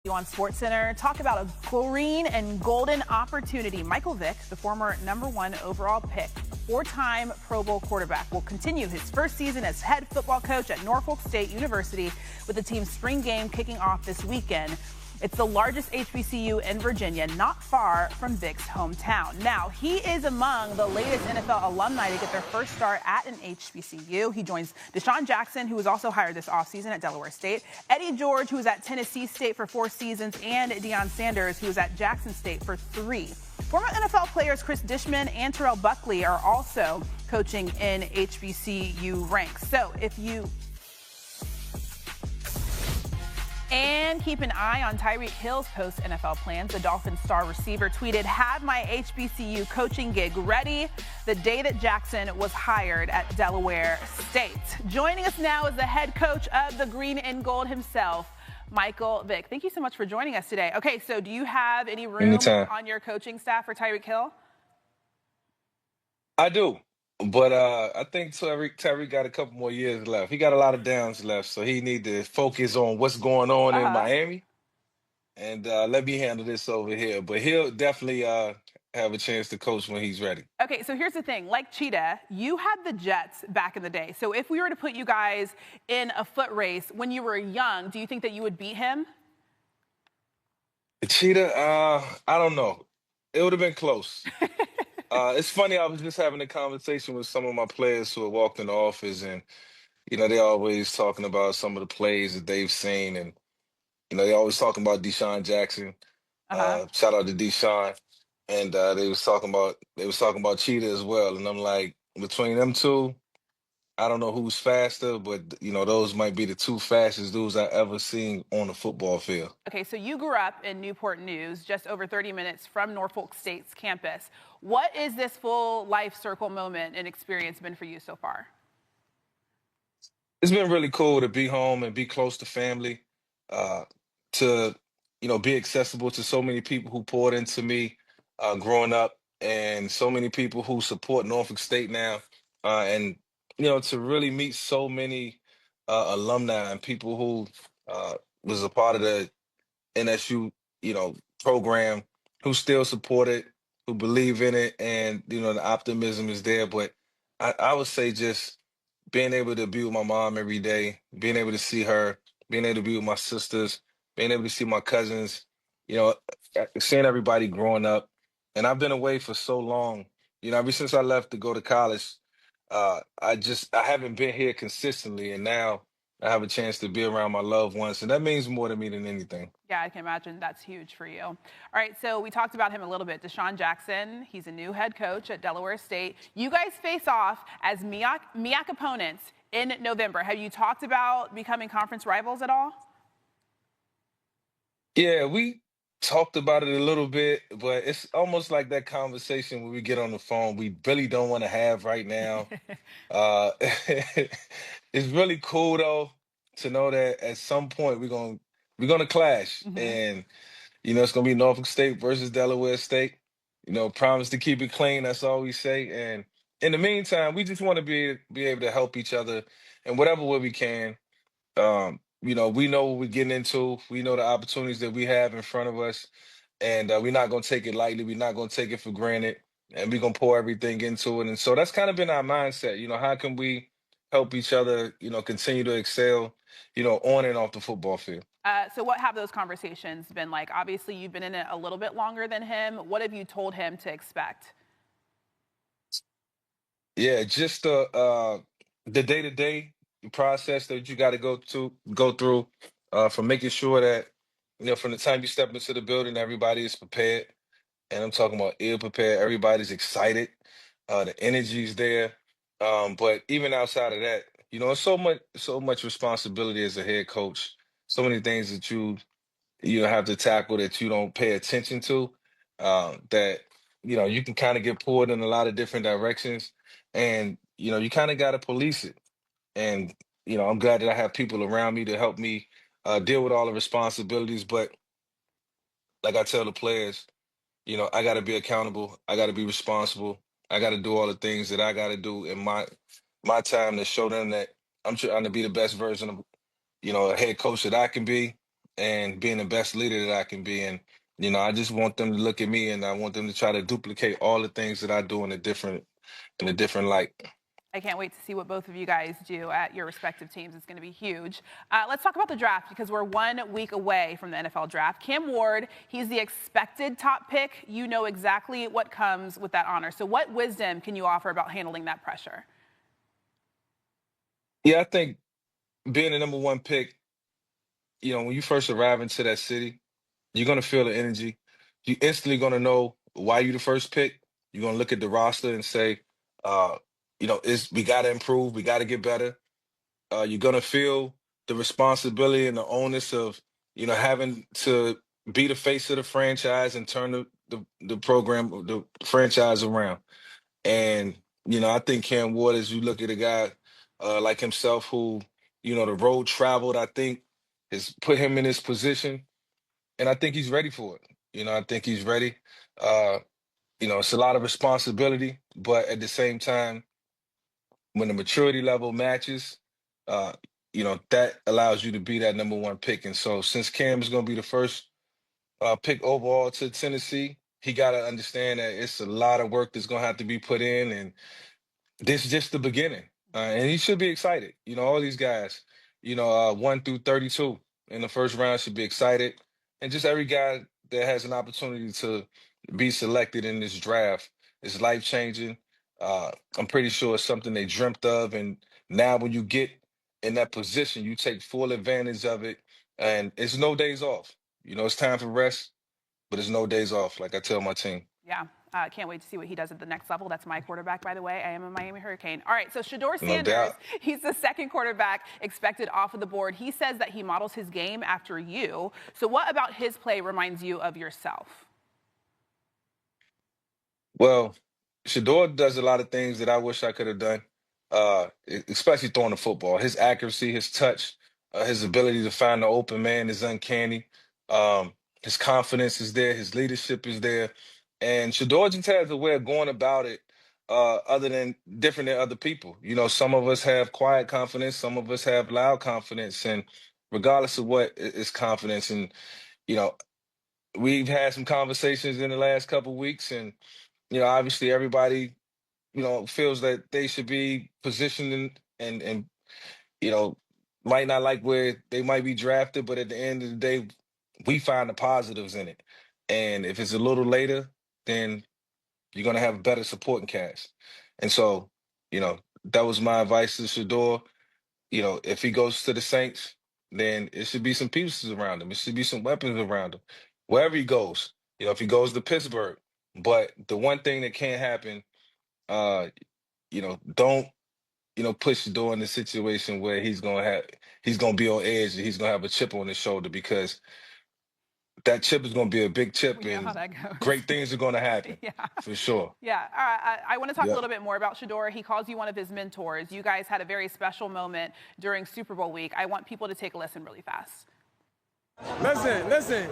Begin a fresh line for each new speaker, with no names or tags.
On SportsCenter, talk about a green and golden opportunity. Michael Vick, the former #1 overall pick, four-time Pro Bowl quarterback, will continue his first season as head football coach at Norfolk State University with the team's spring game kicking off this weekend. It's the largest HBCU in Virginia, not far from Vick's hometown. Now, he is among the latest NFL alumni to get their first start at an HBCU. He joins Deshaun Jackson, who was also hired this offseason at Delaware State, Eddie George, who was at Tennessee State for 4 seasons, and Deion Sanders, who was at Jackson State for 3. Former NFL players Chris Dishman and Terrell Buckley are also coaching in HBCU ranks. So if you And keep an eye on Tyreek Hill's post-NFL plans. The Dolphins star receiver tweeted, "Have my HBCU coaching gig ready," the day that Jackson was hired at Delaware State. Joining us now is the head coach of the Green and Gold himself, Michael Vick. Thank you so much for joining us today. Okay, so do you have any room on your coaching staff for Tyreek Hill?
I do. But I think Tyreek got a couple more years left. He got a lot of downs left, so he need to focus on what's going on in Miami and let me handle this over here. But he'll definitely have a chance to coach when he's ready.
Okay, so here's the thing. Like Cheetah, you had the Jets back in the day. So if we were to put you guys in a foot race when you were young, do you think that you would beat him?
Cheetah, I don't know. It would have been close. It's funny, I was just having a conversation with some of my players who have walked in the office, and, they're always talking about some of the plays that they've seen, and, they're always talking about Deshaun Jackson. Shout out to Deshaun. And they was talking about Cheetah as well. And I'm like, between them two, I don't know who's faster, but, those might be the two fastest dudes I ever seen on the football field.
Okay, so you grew up in Newport News, just over 30 minutes from Norfolk State's campus. What is this full life circle moment and experience been for you so far?
It's been really cool to be home and be close to family, to, be accessible to so many people who poured into me growing up, and so many people who support Norfolk State now. And, to really meet so many alumni and people who was a part of the NSU, program, who still support it, who believe in it, and the optimism is there. But I would say just being able to be with my mom every day, being able to see her, being able to be with my sisters, being able to see my cousins, seeing everybody growing up. And I've been away for so long, ever since I left to go to college. I haven't been here consistently, and now I have a chance to be around my loved ones, and that means more to me than anything.
Yeah, I can imagine that's huge for you. All right, so we talked about him a little bit. Deshaun Jackson, he's a new head coach at Delaware State. You guys face off as MEAC opponents in November. Have you talked about becoming conference rivals at all?
Yeah, we talked about it a little bit, but it's almost like that conversation when we get on the phone we really don't want to have right now. It's really cool though to know that at some point we're gonna clash, and it's gonna be Norfolk State versus Delaware State. Promise to keep it clean. That's all we say. And in the meantime, we just want to be able to help each other in whatever way we can. We know what we're getting into. We know the opportunities that we have in front of us, and we're not going to take it lightly. We're not going to take it for granted, and we're going to pour everything into it. And so that's kind of been our mindset. How can we help each other, continue to excel, on and off the football field?
So what have those conversations been like? Obviously, you've been in it a little bit longer than him. What have you told him to expect?
Yeah, just the day-to-day process that you got to go through, from making sure that from the time you step into the building, everybody is prepared, and I'm talking about ill prepared. Everybody's excited, the energy's there, but even outside of that, it's so much responsibility as a head coach. So many things that you have to tackle that you don't pay attention to, that you can kind of get pulled in a lot of different directions, and you kind of got to police it. And I'm glad that I have people around me to help me deal with all the responsibilities. But like I tell the players, I got to be accountable. I got to be responsible. I got to do all the things that I got to do in my time to show them that I'm trying to be the best version of a head coach that I can be. and being the best leader that I can be. And, I just want them to look at me, and I want them to try to duplicate all the things that I do in a different light.
I can't wait to see what both of you guys do at your respective teams. It's going to be huge. Let's talk about the draft, because we're 1 week away from the NFL draft. Cam Ward, he's the expected top pick. You know exactly what comes with that honor. So what wisdom can you offer about handling that pressure?
Yeah, I think being the number 1 pick, when you first arrive into that city, you're going to feel the energy. You're instantly going to know why you're the first pick. You're going to look at the roster and say, uh, we got to improve. We got to get better. You're going to feel the responsibility and the onus of, having to be the face of the franchise and turn the program, the franchise around. And, I think Cam Ward, as you look at a guy like himself who, the road traveled, I think has put him in this position. And I think he's ready for it. I think he's ready. Uh, it's a lot of responsibility, but at the same time, when the maturity level matches, uh, that allows you to be that number 1 pick. And so since Cam is going to be the first pick overall to Tennessee, he got to understand that it's a lot of work that's going to have to be put in. And this is just the beginning. And he should be excited. All these guys, 1 through 32 in the first round should be excited. And just every guy that has an opportunity to be selected in this draft is life-changing. I'm pretty sure it's something they dreamt of. And now when you get in that position, you take full advantage of it. And it's no days off. It's time for rest, but it's no days off, like I tell my team.
Yeah, can't wait to see what he does at the next level. That's my quarterback, by the way. I am a Miami Hurricane. All right, so Shedeur
No
Sanders,
doubt.
he's the second quarterback expected off of the board. He says that he models his game after you. So what about his play reminds you of yourself?
Well, Shedeur does a lot of things that I wish I could have done, especially throwing the football. His accuracy, his touch, his ability to find the open man is uncanny. Um, his confidence is there. His leadership is there. And Shedeur just has a way of going about it different than other people. Some of us have quiet confidence. Some of us have loud confidence. And regardless of what, it's confidence. And, you know, we've had some conversations in the last couple of weeks, and obviously everybody, feels that they should be positioned and you know, might not like where they might be drafted, but at the end of the day, we find the positives in it. And if it's a little later, then you're gonna have a better supporting cast. And so, that was my advice to Shedeur. If he goes to the Saints, then it should be some pieces around him. It should be some weapons around him. Wherever he goes, if he goes to Pittsburgh. But the one thing that can't happen, uh, don't, put Shedeur in a situation where he's gonna be on edge and he's gonna have a chip on his shoulder, because that chip is gonna be a big chip
We know how
and
that goes.
great things are gonna happen.
Yeah.
For sure.
Yeah. I want to talk a
Yep.
little bit more about Shedeur. He calls you one of his mentors. You guys had a very special moment during Super Bowl week. I want people to take a listen really fast.
Listen.